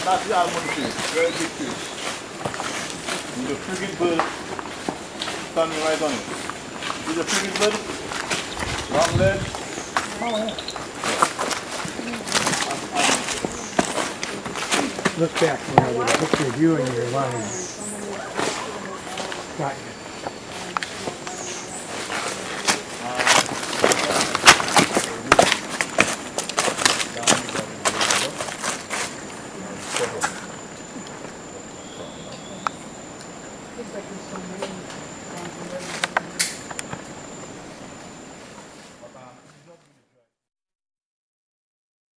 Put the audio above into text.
That's the almond tree, very big tree. And the frigate bird standing right on it. See the frigate bird? Long leg. Look back when I would picture of you and your line. Right.